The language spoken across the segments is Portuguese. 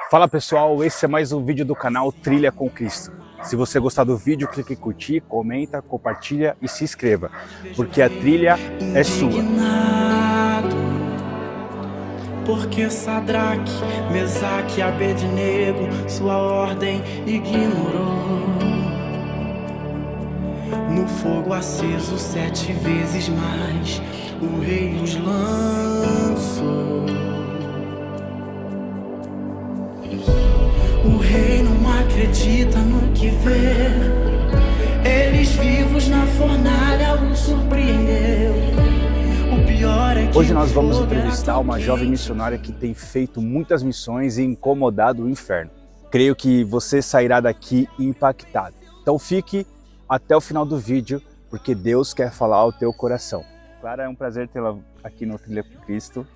Fala pessoal, esse é mais um vídeo do canal Trilha com Cristo. Se você gostar do vídeo, clique em curtir, comenta, compartilha e se inscreva, porque a trilha é sua. Porque Sadraque, Mesaque e Abednego sua ordem ignorou. No fogo aceso 7 vezes mais o rei os lançou. O rei não acredita no que vê. Eles vivos na fornalha o surpreendeu. O pior é que hoje nós vamos entrevistar uma jovem missionária que tem feito muitas missões e incomodado o inferno. Creio que você sairá daqui impactado. Então fique até o final do vídeo, porque Deus quer falar ao teu coração. Clara, é um prazer tê-la aqui no Trilha com Cristo.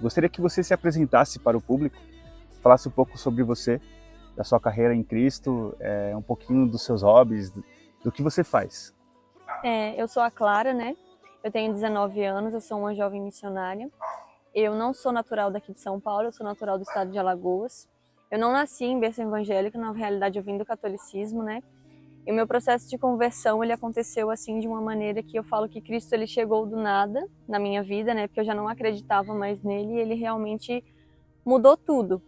Gostaria que você se apresentasse para o público, falasse um pouco sobre você, da sua carreira em Cristo, um pouquinho dos seus hobbies, do que você faz. Eu sou a Clara, né? Eu tenho 19 anos, eu sou uma jovem missionária. Eu não sou natural daqui de São Paulo, eu sou natural do estado de Alagoas. Eu não nasci em berço evangélico, na realidade eu vim do catolicismo, né? E o meu processo de conversão, ele aconteceu assim de uma maneira que eu falo que Cristo ele chegou do nada na minha vida, né? Porque eu já não acreditava mais nele e ele realmente mudou tudo.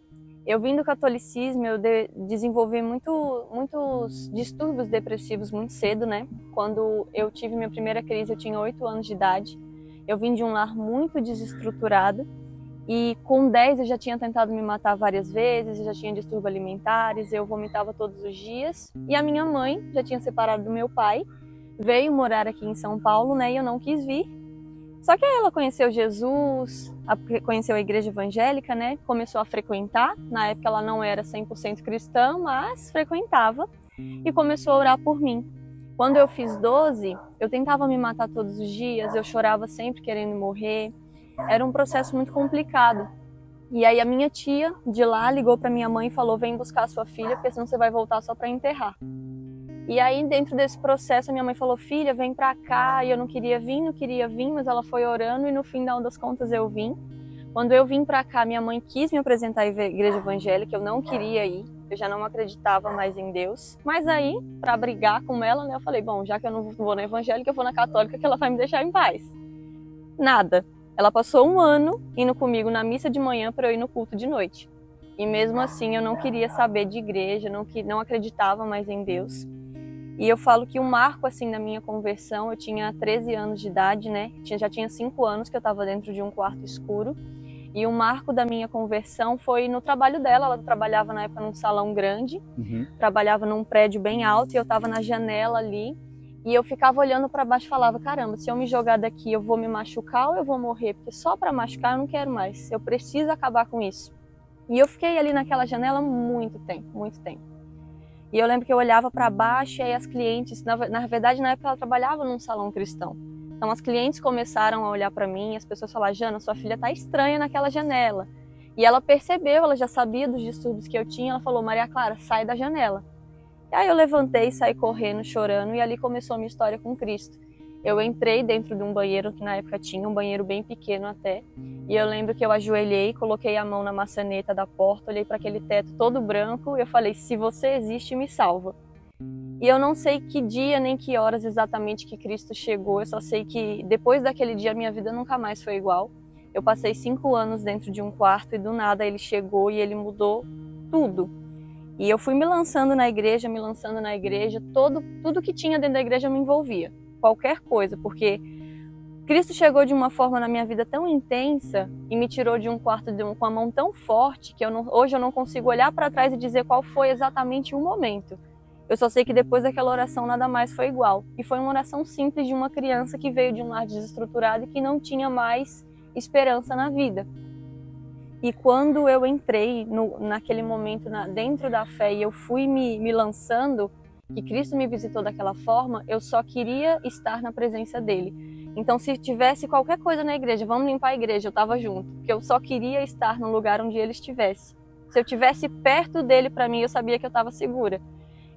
Eu vim do catolicismo, eu desenvolvi muitos distúrbios depressivos muito cedo, né? Quando eu tive minha primeira crise, eu tinha 8 anos de idade. Eu vim de um lar muito desestruturado e com 10 eu já tinha tentado me matar várias vezes, eu já tinha distúrbios alimentares, eu vomitava todos os dias. E a minha mãe já tinha separado do meu pai, veio morar aqui em São Paulo, né? E eu não quis vir. Só que aí ela conheceu Jesus, conheceu a igreja evangélica, né? Começou a frequentar. Na época ela não era 100% cristã, mas frequentava e começou a orar por mim. Quando eu fiz 12, eu tentava me matar todos os dias, eu chorava sempre querendo morrer. Era um processo muito complicado. E aí a minha tia de lá ligou para minha mãe e falou: vem buscar a sua filha, porque senão você vai voltar só para enterrar. E aí, dentro desse processo, a minha mãe falou: filha, vem pra cá. E eu não queria vir, mas ela foi orando e no final das contas eu vim. Quando eu vim pra cá, minha mãe quis me apresentar à igreja evangélica, eu não queria ir, eu já não acreditava mais em Deus. Mas aí, pra brigar com ela, né, eu falei: bom, já que eu não vou na evangélica, eu vou na católica, que ela vai me deixar em paz. Nada. Ela passou 1 ano indo comigo na missa de manhã para eu ir no culto de noite. E mesmo assim, eu não queria saber de igreja, não acreditava mais em Deus. E eu falo que um marco assim na minha conversão, eu tinha 13 anos de idade, né? Já tinha 5 anos que eu estava dentro de um quarto escuro. E o marco da minha conversão foi no trabalho dela. Ela trabalhava na época num salão grande, trabalhava num prédio bem alto e eu estava na janela ali. E eu ficava olhando para baixo e falava: caramba, se eu me jogar daqui eu vou me machucar ou eu vou morrer? Porque só para machucar eu não quero mais, eu preciso acabar com isso. E eu fiquei ali naquela janela muito tempo, muito tempo. E eu lembro que eu olhava para baixo e aí as clientes, na verdade na época ela trabalhava num salão cristão. Então as clientes começaram a olhar para mim e as pessoas falaram: Jana, sua filha tá estranha naquela janela. E ela percebeu, ela já sabia dos distúrbios que eu tinha, ela falou: Maria Clara, sai da janela. E aí eu levantei, saí correndo, chorando e ali começou a minha história com Cristo. Eu entrei dentro de um banheiro que na época tinha, um banheiro bem pequeno até, e eu lembro que eu ajoelhei, coloquei a mão na maçaneta da porta, olhei para aquele teto todo branco e eu falei: se você existe, me salva. E eu não sei que dia nem que horas exatamente que Cristo chegou, eu só sei que depois daquele dia a minha vida nunca mais foi igual. Eu passei 5 anos dentro de um quarto e do nada ele chegou e ele mudou tudo. E eu fui me lançando na igreja, tudo que tinha dentro da igreja me envolvia. Qualquer coisa, porque Cristo chegou de uma forma na minha vida tão intensa e me tirou de um quarto com a mão tão forte que hoje eu não consigo olhar para trás e dizer qual foi exatamente o momento. Eu só sei que depois daquela oração nada mais foi igual. E foi uma oração simples de uma criança que veio de um lar desestruturado e que não tinha mais esperança na vida. E quando eu entrei naquele momento dentro da fé e eu fui me lançando, que Cristo me visitou daquela forma, eu só queria estar na presença dele. Então, se tivesse qualquer coisa na igreja, vamos limpar a igreja, eu estava junto. Porque eu só queria estar no lugar onde ele estivesse. Se eu estivesse perto dele, para mim, eu sabia que eu estava segura.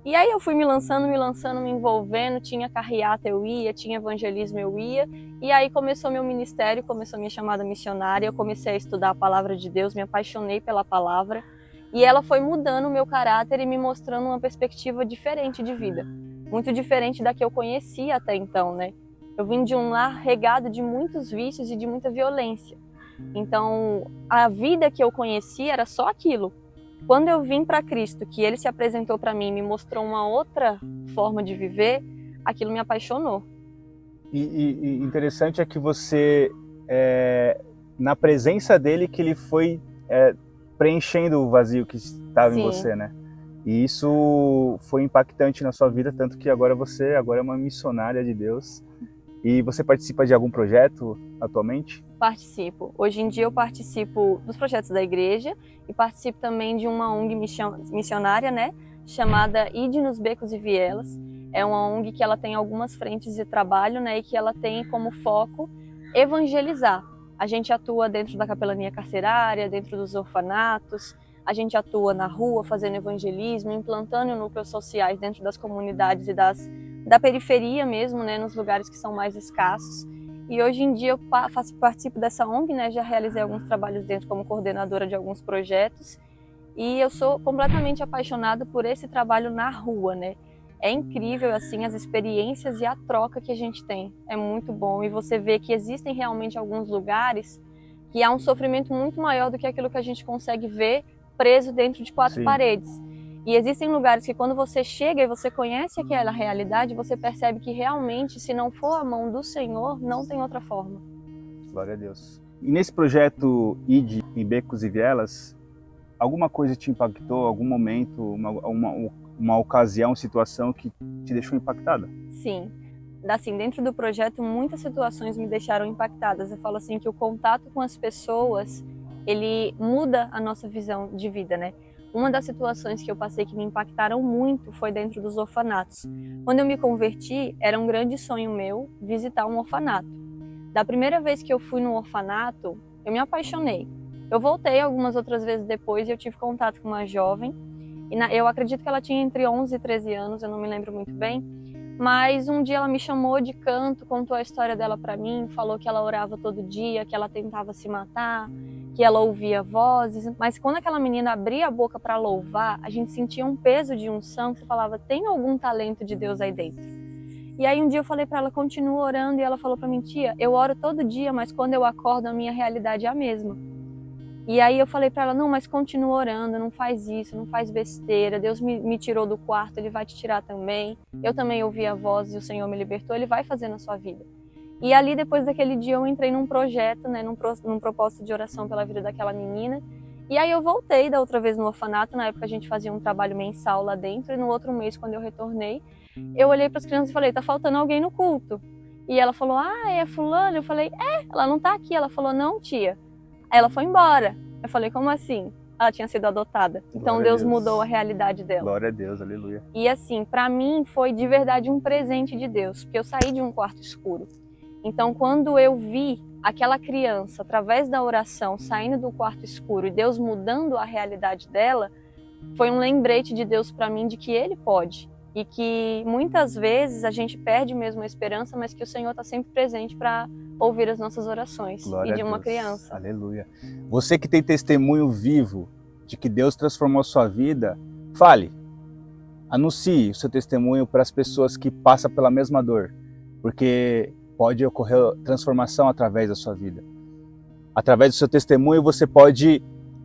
E aí eu fui me lançando, me envolvendo, tinha carreata eu ia, tinha evangelismo eu ia, e aí começou meu ministério, começou minha chamada missionária, eu comecei a estudar a palavra de Deus, me apaixonei pela palavra, e ela foi mudando o meu caráter e me mostrando uma perspectiva diferente de vida, muito diferente da que eu conhecia até então, né? Eu vim de um lar regado de muitos vícios e de muita violência, então a vida que eu conhecia era só aquilo. Quando eu vim para Cristo, que Ele se apresentou para mim e me mostrou uma outra forma de viver, aquilo me apaixonou. E interessante é que você, na presença dele, que ele foi preenchendo o vazio que estava em você, né? E isso foi impactante na sua vida, tanto que agora você é uma missionária de Deus. E você participa de algum projeto atualmente? Participo. Hoje em dia eu participo dos projetos da igreja e participo também de uma ONG missionária, né, chamada Ide nos Becos e Vielas. É uma ONG que ela tem algumas frentes de trabalho, né, e que ela tem como foco evangelizar. A gente atua dentro da capelania carcerária, dentro dos orfanatos, a gente atua na rua fazendo evangelismo, implantando núcleos sociais dentro das comunidades e da periferia mesmo, né, nos lugares que são mais escassos. E hoje em dia eu participo dessa ONG, né, já realizei alguns trabalhos dentro como coordenadora de alguns projetos, e eu sou completamente apaixonada por esse trabalho na rua, né. É incrível, assim, as experiências e a troca que a gente tem. É muito bom, e você vê que existem realmente alguns lugares que há um sofrimento muito maior do que aquilo que a gente consegue ver preso dentro de quatro paredes. E existem lugares que quando você chega e você conhece aquela realidade, você percebe que realmente, se não for a mão do Senhor, não tem outra forma. Glória a Deus. E nesse projeto Ide em Becos e Vielas, alguma coisa te impactou, algum momento, uma ocasião, situação que te deixou impactada? Sim. Assim, dentro do projeto, muitas situações me deixaram impactadas. Eu falo assim que o contato com as pessoas, ele muda a nossa visão de vida, né? Uma das situações que eu passei que me impactaram muito foi dentro dos orfanatos. Quando eu me converti, era um grande sonho meu visitar um orfanato. Da primeira vez que eu fui no orfanato, eu me apaixonei. Eu voltei algumas outras vezes depois e eu tive contato com uma jovem. Eu acredito que ela tinha entre 11 e 13 anos, eu não me lembro muito bem. Mas um dia ela me chamou de canto, contou a história dela para mim, falou que ela orava todo dia, que ela tentava se matar, que ela ouvia vozes. Mas quando aquela menina abria a boca para louvar, a gente sentia um peso de unção, que você falava, tem algum talento de Deus aí dentro? E aí um dia eu falei para ela, continua orando, e ela falou para mim, tia, eu oro todo dia, mas quando eu acordo a minha realidade é a mesma. E aí eu falei para ela, não, mas continua orando, não faz isso, não faz besteira, Deus me tirou do quarto, Ele vai te tirar também. Eu também ouvi a voz e o Senhor me libertou, Ele vai fazer na sua vida. E ali, depois daquele dia, eu entrei num projeto, né, num propósito de oração pela vida daquela menina. E aí eu voltei da outra vez no orfanato, na época a gente fazia um trabalho mensal lá dentro, e no outro mês, quando eu retornei, eu olhei para as crianças e falei, tá faltando alguém no culto. E ela falou, ah, é fulano? Eu falei, ela não tá aqui. Ela falou, não, tia. Aí ela foi embora. Eu falei, como assim? Ela tinha sido adotada. Então Deus mudou a realidade dela. Glória a Deus, aleluia. E assim, para mim foi de verdade um presente de Deus, porque eu saí de um quarto escuro. Então quando eu vi aquela criança, através da oração, saindo do quarto escuro e Deus mudando a realidade dela, foi um lembrete de Deus para mim de que Ele pode. E que muitas vezes a gente perde mesmo a esperança, mas que o Senhor está sempre presente para ouvir as nossas orações. Glória e de uma a Deus. criança. Aleluia. Você que tem testemunho vivo de que Deus transformou a sua vida, fale. Anuncie o seu testemunho para as pessoas que passam pela mesma dor, porque pode ocorrer transformação através da sua vida. Através do seu testemunho você pode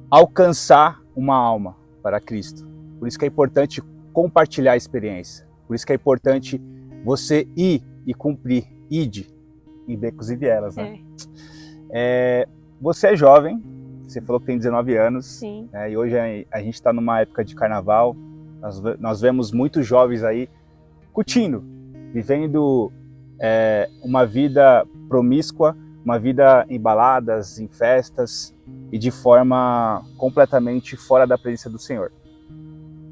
alcançar uma alma para Cristo. Por isso que é importante compartilhar a experiência. Por isso que é importante você ir e cumprir. Ide em Becos e Vielas, né? Você é jovem, você falou que tem 19 anos. Sim. E hoje a gente está numa época de carnaval. Nós vemos muitos jovens aí curtindo, vivendo uma vida promíscua, uma vida em baladas, em festas e de forma completamente fora da presença do Senhor.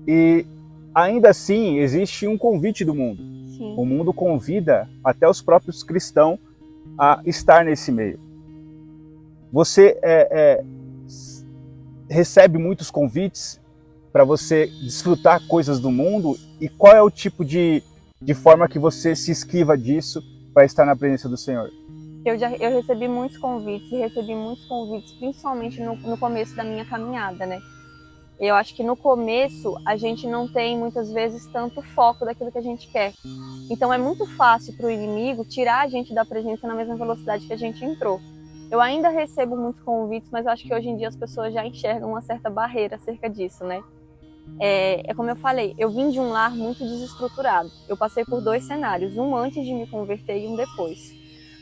E ainda assim, existe um convite do mundo. Sim. O mundo convida até os próprios cristãos a estar nesse meio. Você recebe muitos convites para você desfrutar coisas do mundo? E qual é o tipo de forma que você se esquiva disso para estar na presença do Senhor? Eu recebi muitos convites, principalmente no começo da minha caminhada, né? Eu acho que no começo a gente não tem muitas vezes tanto foco daquilo que a gente quer. Então é muito fácil para o inimigo tirar a gente da presença na mesma velocidade que a gente entrou. Eu ainda recebo muitos convites, mas eu acho que hoje em dia as pessoas já enxergam uma certa barreira acerca disso, né? É como eu falei, eu vim de um lar muito desestruturado. Eu passei por 2 cenários, um antes de me converter e um depois.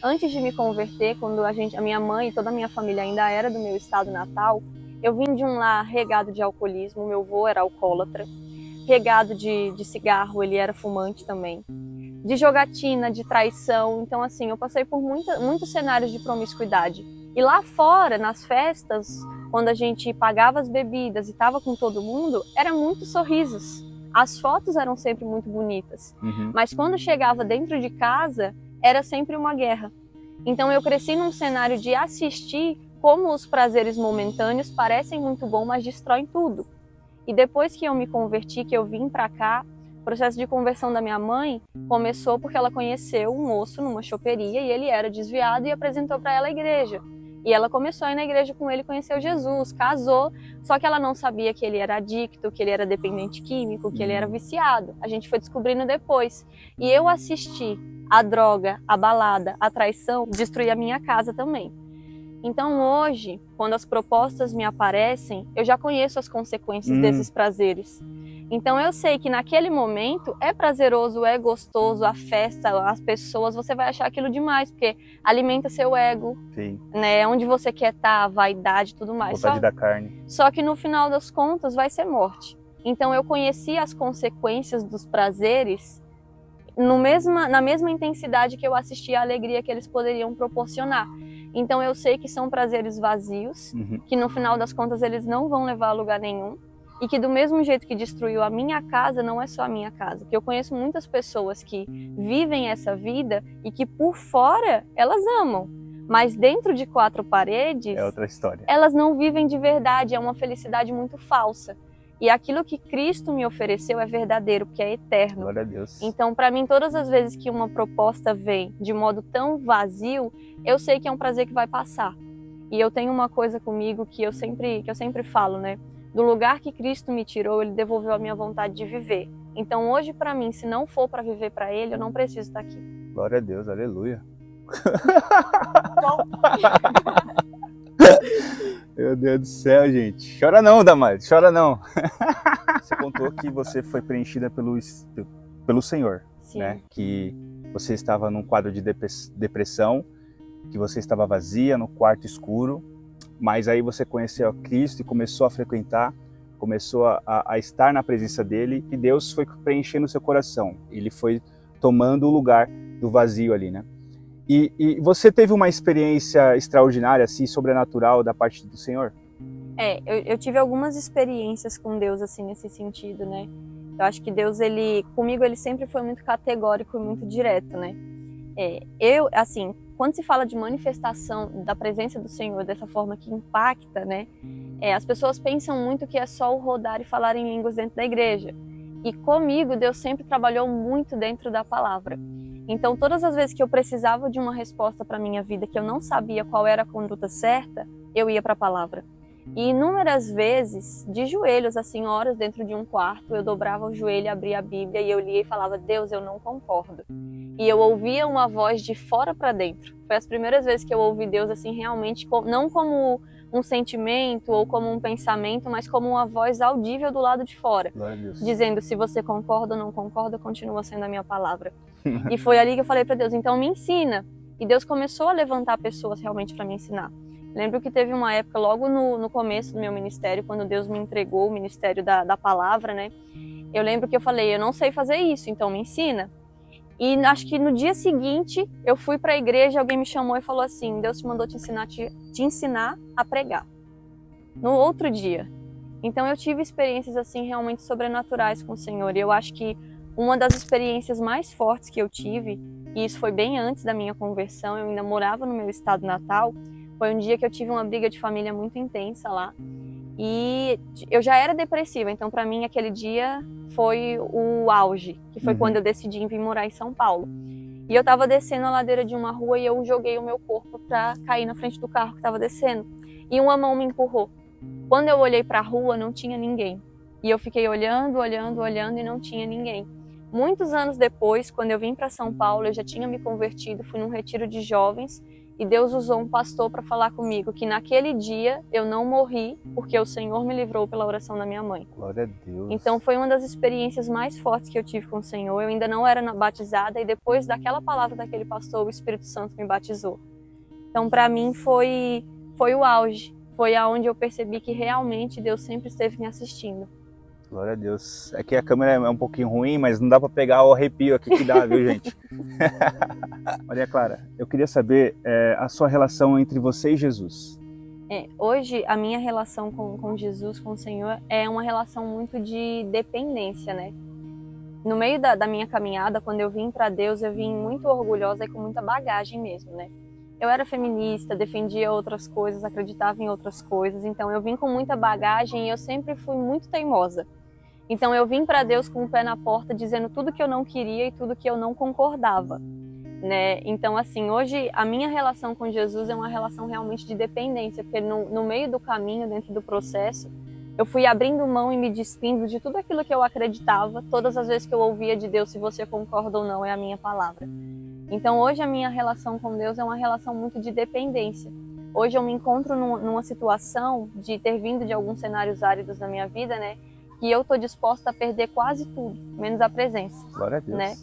Antes de me converter, quando a minha mãe e toda a minha família ainda era do meu estado natal, eu vim de um lar regado de alcoolismo, meu avô era alcoólatra, regado de cigarro, ele era fumante também, de jogatina, de traição. Então, assim, eu passei por muitos cenários de promiscuidade. E lá fora, nas festas, quando a gente pagava as bebidas e estava com todo mundo, eram muitos sorrisos. As fotos eram sempre muito bonitas. Mas quando chegava dentro de casa, era sempre uma guerra. Então eu cresci num cenário de assistir como os prazeres momentâneos parecem muito bom, mas destroem tudo. E depois que eu me converti, que eu vim para cá, o processo de conversão da minha mãe começou porque ela conheceu um moço numa choperia e ele era desviado e apresentou para ela a igreja. E ela começou a ir na igreja com ele, conheceu Jesus, casou, só que ela não sabia que ele era adicto, que ele era dependente químico, que ele era viciado. A gente foi descobrindo depois. E eu assisti a droga, a balada, a traição destruir a minha casa também. Então hoje, quando as propostas me aparecem, eu já conheço as consequências desses prazeres. Então eu sei que naquele momento é prazeroso, é gostoso, a festa, as pessoas, você vai achar aquilo demais, porque alimenta seu ego, Sim. Né? Onde você quer estar, a vaidade e tudo mais. Vontade da carne. Só que no final das contas vai ser morte. Então eu conheci as consequências dos prazeres na mesma intensidade que eu assisti a alegria que eles poderiam proporcionar. Então eu sei que são prazeres vazios, que no final das contas eles não vão levar a lugar nenhum, e que do mesmo jeito que destruiu a minha casa, não é só a minha casa. Porque eu conheço muitas pessoas que vivem essa vida e que por fora elas amam, mas dentro de 4 paredes, é outra história. Elas não vivem de verdade, é uma felicidade muito falsa. E aquilo que Cristo me ofereceu é verdadeiro, porque é eterno. Glória a Deus. Então, para mim, todas as vezes que uma proposta vem de modo tão vazio, eu sei que é um prazer que vai passar. E eu tenho uma coisa comigo que eu sempre falo, né? Do lugar que Cristo me tirou, Ele devolveu a minha vontade de viver. Então, hoje, para mim, se não for para viver para Ele, eu não preciso estar aqui. Glória a Deus, aleluia. Meu Deus do céu, gente. Chora não, Damares, chora não. Você contou que você foi preenchida pelo Senhor, Sim. Né? Que você estava num quadro de depressão, que você estava vazia, no quarto escuro, mas aí você conheceu a Cristo e começou a frequentar, começou a estar na presença dele, e Deus foi preenchendo o seu coração. Ele foi tomando o lugar do vazio ali, né? E você teve uma experiência extraordinária, assim, sobrenatural da parte do Senhor? Eu tive algumas experiências com Deus, assim, nesse sentido, né? Eu acho que Deus, comigo, ele sempre foi muito categórico e muito direto, né? Quando se fala de manifestação da presença do Senhor dessa forma que impacta, né? As pessoas pensam muito que é só o rodar e falar em línguas dentro da igreja. E comigo, Deus sempre trabalhou muito dentro da palavra. Então, todas as vezes que eu precisava de uma resposta para a minha vida, que eu não sabia qual era a conduta certa, eu ia para a palavra. E inúmeras vezes, de joelhos, assim, horas dentro de um quarto, eu dobrava o joelho, abria a Bíblia e eu lia e falava: Deus, eu não concordo. E eu ouvia uma voz de fora para dentro. Foi as primeiras vezes que eu ouvi Deus, assim, realmente, não como um sentimento ou como um pensamento, mas como uma voz audível do lado de fora, dizendo: se você concorda ou não concorda, continua sendo a minha palavra. E foi ali que eu falei para Deus: então me ensina. E Deus começou a levantar pessoas realmente para me ensinar. Lembro que teve uma época, logo no começo do meu ministério, quando Deus me entregou o ministério da palavra, né? Eu lembro que eu falei: eu não sei fazer isso, então me ensina. E acho que no dia seguinte, eu fui para a igreja, alguém me chamou e falou assim: Deus te mandou te ensinar a pregar. No outro dia. Então eu tive experiências assim realmente sobrenaturais com o Senhor. E eu acho que uma das experiências mais fortes que eu tive, e isso foi bem antes da minha conversão, eu ainda morava no meu estado natal, foi um dia que eu tive uma briga de família muito intensa lá. E eu já era depressiva, então para mim aquele dia foi o auge, que foi quando eu decidi vir morar em São Paulo. E eu tava descendo a ladeira de uma rua e eu joguei o meu corpo pra cair na frente do carro que tava descendo. E uma mão me empurrou. Quando eu olhei pra rua, não tinha ninguém. E eu fiquei olhando e não tinha ninguém. Muitos anos depois, quando eu vim para São Paulo, eu já tinha me convertido, fui num retiro de jovens e Deus usou um pastor para falar comigo que naquele dia eu não morri porque o Senhor me livrou pela oração da minha mãe. Glória a Deus. Então foi uma das experiências mais fortes que eu tive com o Senhor. Eu ainda não era batizada e depois daquela palavra daquele pastor, o Espírito Santo me batizou. Então para mim foi o auge, foi aonde eu percebi que realmente Deus sempre esteve me assistindo. Glória a Deus. É que a câmera é um pouquinho ruim, mas não dá para pegar o arrepio aqui que dá, viu, gente? Maria Clara, eu queria saber a sua relação entre você e Jesus. Hoje, a minha relação com Jesus, com o Senhor, é uma relação muito de dependência, né? No meio da minha caminhada, quando eu vim para Deus, eu vim muito orgulhosa e com muita bagagem mesmo, né? Eu era feminista, defendia outras coisas, acreditava em outras coisas, então eu vim com muita bagagem e eu sempre fui muito teimosa. Então eu vim para Deus com o pé na porta, dizendo tudo que eu não queria e tudo que eu não concordava, né? Então assim, hoje a minha relação com Jesus é uma relação realmente de dependência, porque no meio do caminho, dentro do processo, eu fui abrindo mão e me despindo de tudo aquilo que eu acreditava, todas as vezes que eu ouvia de Deus, se você concorda ou não, é a minha palavra. Então hoje a minha relação com Deus é uma relação muito de dependência. Hoje eu me encontro numa situação de ter vindo de alguns cenários áridos na minha vida, né? Que eu tô disposta a perder quase tudo, menos a presença. Glória a Deus. Né?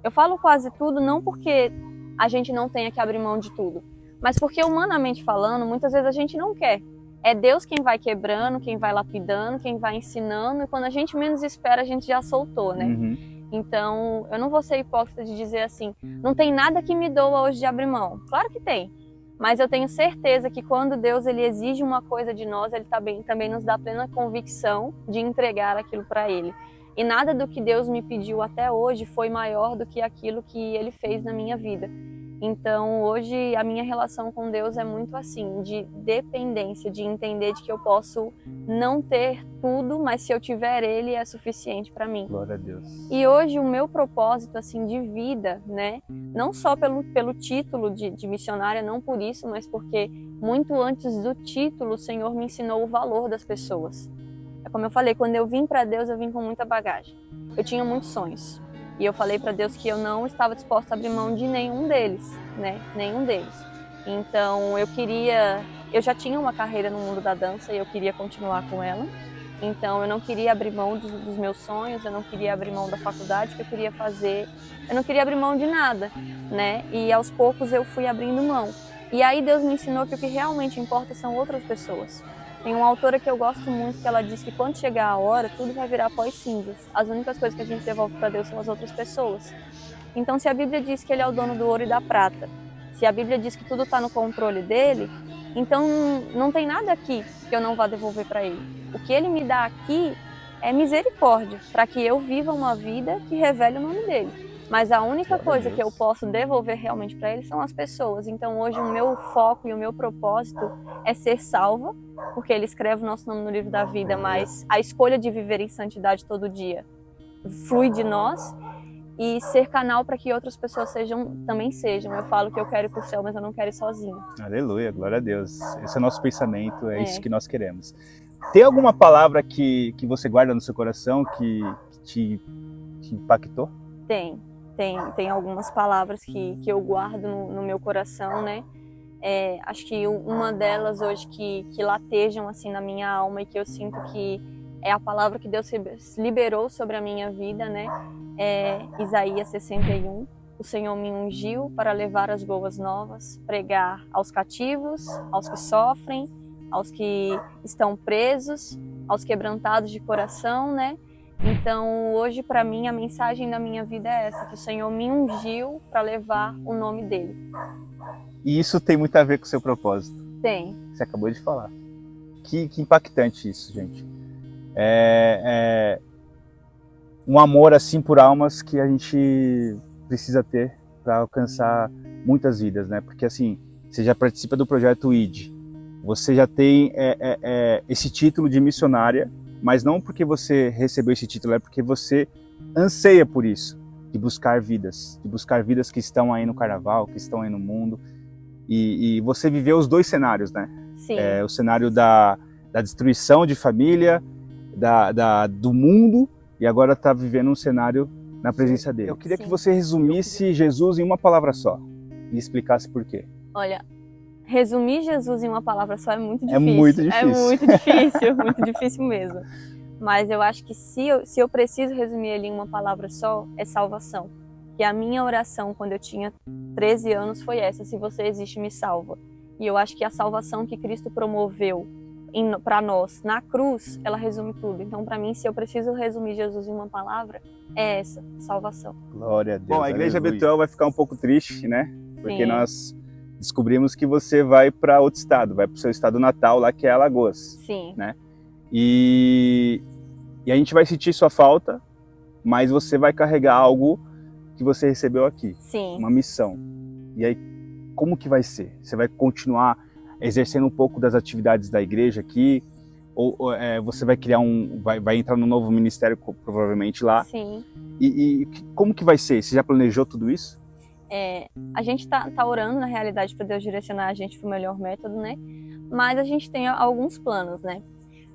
Eu falo quase tudo não porque a gente não tenha que abrir mão de tudo, mas porque humanamente falando, muitas vezes a gente não quer. É Deus quem vai quebrando, quem vai lapidando, quem vai ensinando, e quando a gente menos espera, a gente já soltou, né? Então, eu não vou ser hipócrita de dizer assim, não tem nada que me doa hoje de abrir mão. Claro que tem, mas eu tenho certeza que quando Deus ele exige uma coisa de nós, ele também nos dá plena convicção de entregar aquilo para Ele. E nada do que Deus me pediu até hoje foi maior do que aquilo que Ele fez na minha vida. Então, hoje, a minha relação com Deus é muito assim, de dependência, de entender de que eu posso não ter tudo, mas se eu tiver Ele, é suficiente para mim. Glória a Deus. E hoje, o meu propósito, assim, de vida, né, não só pelo título de missionária, não por isso, mas porque muito antes do título, o Senhor me ensinou o valor das pessoas. É como eu falei, quando eu vim para Deus, eu vim com muita bagagem. Eu tinha muitos sonhos. E eu falei para Deus que eu não estava disposta a abrir mão de nenhum deles, né? Nenhum deles. Então eu já tinha uma carreira no mundo da dança e eu queria continuar com ela. Então eu não queria abrir mão dos meus sonhos, eu não queria abrir mão da faculdade que eu queria fazer, eu não queria abrir mão de nada, né? E aos poucos eu fui abrindo mão. E aí Deus me ensinou que o que realmente importa são outras pessoas. Tem uma autora que eu gosto muito que ela diz que quando chegar a hora, tudo vai virar pó e cinzas. As únicas coisas que a gente devolve para Deus são as outras pessoas. Então, se a Bíblia diz que Ele é o dono do ouro e da prata, se a Bíblia diz que tudo está no controle dEle, então não tem nada aqui que eu não vá devolver para Ele. O que Ele me dá aqui é misericórdia, para que eu viva uma vida que revele o nome dEle. Mas a única coisa que eu posso devolver realmente para Ele são as pessoas. Então hoje o meu foco e o meu propósito é ser salva, porque Ele escreve o nosso nome no livro da vida, mas a escolha de viver em santidade todo dia flui de nós, e ser canal para que outras pessoas também sejam. Eu falo que eu quero ir para o céu, mas eu não quero ir sozinha. Aleluia, glória a Deus. Esse é o nosso pensamento, é isso que nós queremos. Tem alguma palavra que você guarda no seu coração que te impactou? Tem algumas palavras que eu guardo no meu coração, né? Acho que uma delas hoje que latejam assim na minha alma e que eu sinto que é a palavra que Deus liberou sobre a minha vida, né? É Isaías 61. O Senhor me ungiu para levar as boas novas, pregar aos cativos, aos que sofrem, aos que estão presos, aos quebrantados de coração, né? Então, hoje, para mim, a mensagem da minha vida é essa, que o Senhor me ungiu para levar o nome dEle. E isso tem muito a ver com o seu propósito. Tem. Você acabou de falar. Que impactante isso, gente. Um amor assim por almas que a gente precisa ter para alcançar muitas vidas, né? Porque assim, você já participa do projeto ID. Você já tem esse título de missionária, mas não porque você recebeu esse título, é porque você anseia por isso, de buscar vidas que estão aí no carnaval, que estão aí no mundo. E você viveu os dois cenários, né? Sim. O cenário da destruição de família, do mundo, e agora está vivendo um cenário na presença dele. Eu queria que você resumisse Jesus em uma palavra só e explicasse por quê. Olha, resumir Jesus em uma palavra só é muito difícil. É muito difícil. É muito difícil, muito difícil mesmo. Mas eu acho que se eu preciso resumir ele em uma palavra só, é salvação. Que a minha oração quando eu tinha 13 anos foi essa: se você existe, me salva. E eu acho que a salvação que Cristo promoveu para nós na cruz, ela resume tudo. Então, para mim, se eu preciso resumir Jesus em uma palavra, é essa: salvação. Glória a Deus. Bom, a Igreja Betuel vai ficar um pouco triste, né? Porque Sim. nós descobrimos que você vai para outro estado, vai para o seu estado natal, lá que é Alagoas. Sim. Né? E a gente vai sentir sua falta, mas você vai carregar algo que você recebeu aqui. Sim. Uma missão. E aí, como que vai ser? Você vai continuar exercendo um pouco das atividades da igreja aqui? Ou você vai criar vai entrar num novo ministério, provavelmente, lá? Sim. E como que vai ser? Você já planejou tudo isso? A gente tá orando, na realidade, para Deus direcionar a gente para o melhor método, né? Mas a gente tem alguns planos, né?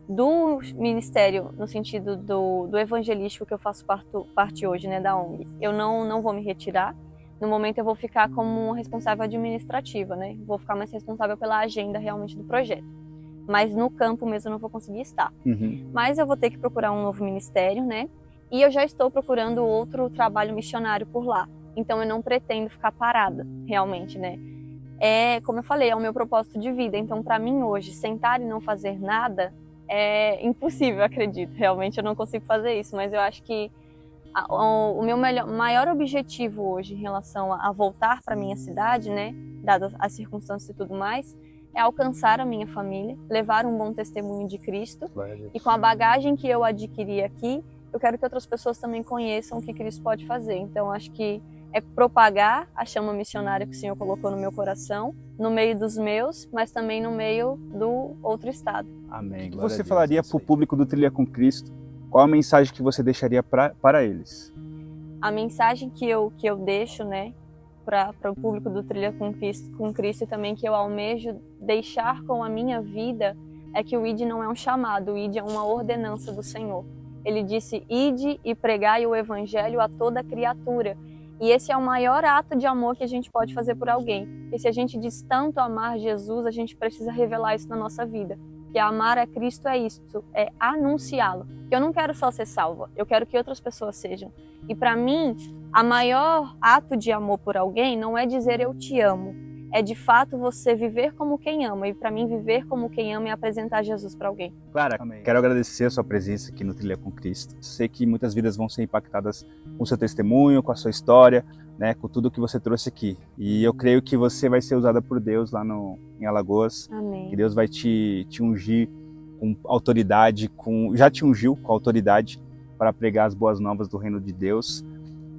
Do ministério, no sentido do evangelístico que eu faço parte hoje, né, da ONG, eu não vou me retirar. No momento eu vou ficar como responsável administrativa, né? Vou ficar mais responsável pela agenda realmente do projeto. Mas no campo mesmo eu não vou conseguir estar. Uhum. Mas eu vou ter que procurar um novo ministério, né? E eu já estou procurando outro trabalho missionário por lá. Então eu não pretendo ficar parada, realmente, né? Como eu falei, é o meu propósito de vida. Então, para mim hoje, sentar e não fazer nada é impossível, eu acredito. Realmente eu não consigo fazer isso, mas eu acho que o meu maior objetivo hoje em relação a voltar para minha cidade, né, dadas as circunstâncias e tudo mais, é alcançar a minha família, levar um bom testemunho de Cristo, e com a bagagem que eu adquiri aqui, eu quero que outras pessoas também conheçam o que Cristo pode fazer. Então acho que é propagar a chama missionária que o Senhor colocou no meu coração, no meio dos meus, mas também no meio do outro estado. Amém. O que você falaria para o público do Trilha com Cristo? Qual a mensagem que você deixaria para eles? A mensagem que eu deixo, né, para o público do Trilha com Cristo e também que eu almejo deixar com a minha vida é que o ID não é um chamado, o ID é uma ordenança do Senhor. Ele disse: ide e pregai o evangelho a toda criatura. E esse é o maior ato de amor que a gente pode fazer por alguém. E se a gente diz tanto amar Jesus, a gente precisa revelar isso na nossa vida. Que amar a Cristo é isso, é anunciá-lo. Que eu não quero só ser salva, eu quero que outras pessoas sejam. E para mim, a maior ato de amor por alguém não é dizer eu te amo. É de fato você viver como quem ama. E para mim, viver como quem ama é apresentar Jesus para alguém. Clara, quero agradecer a sua presença aqui no Trilha com Cristo. Sei que muitas vidas vão ser impactadas com o seu testemunho, com a sua história, né, com tudo que você trouxe aqui. E eu creio que você vai ser usada por Deus lá em Alagoas. Amém. Que Deus vai te ungir com autoridade, já te ungiu com autoridade para pregar as boas novas do reino de Deus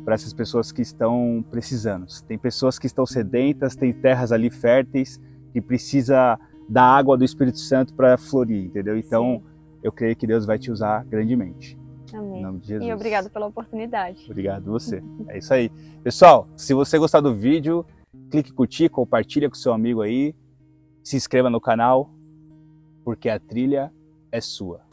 para essas pessoas que estão precisando. Tem pessoas que estão sedentas, tem terras ali férteis que precisa da água do Espírito Santo para florir, entendeu? Então, eu creio que Deus vai te usar grandemente. Amém. Em nome de Jesus. E obrigado pela oportunidade. Obrigado você. É isso aí. Pessoal, se você gostar do vídeo, clique em curtir, compartilha com seu amigo aí, se inscreva no canal, porque a trilha é sua.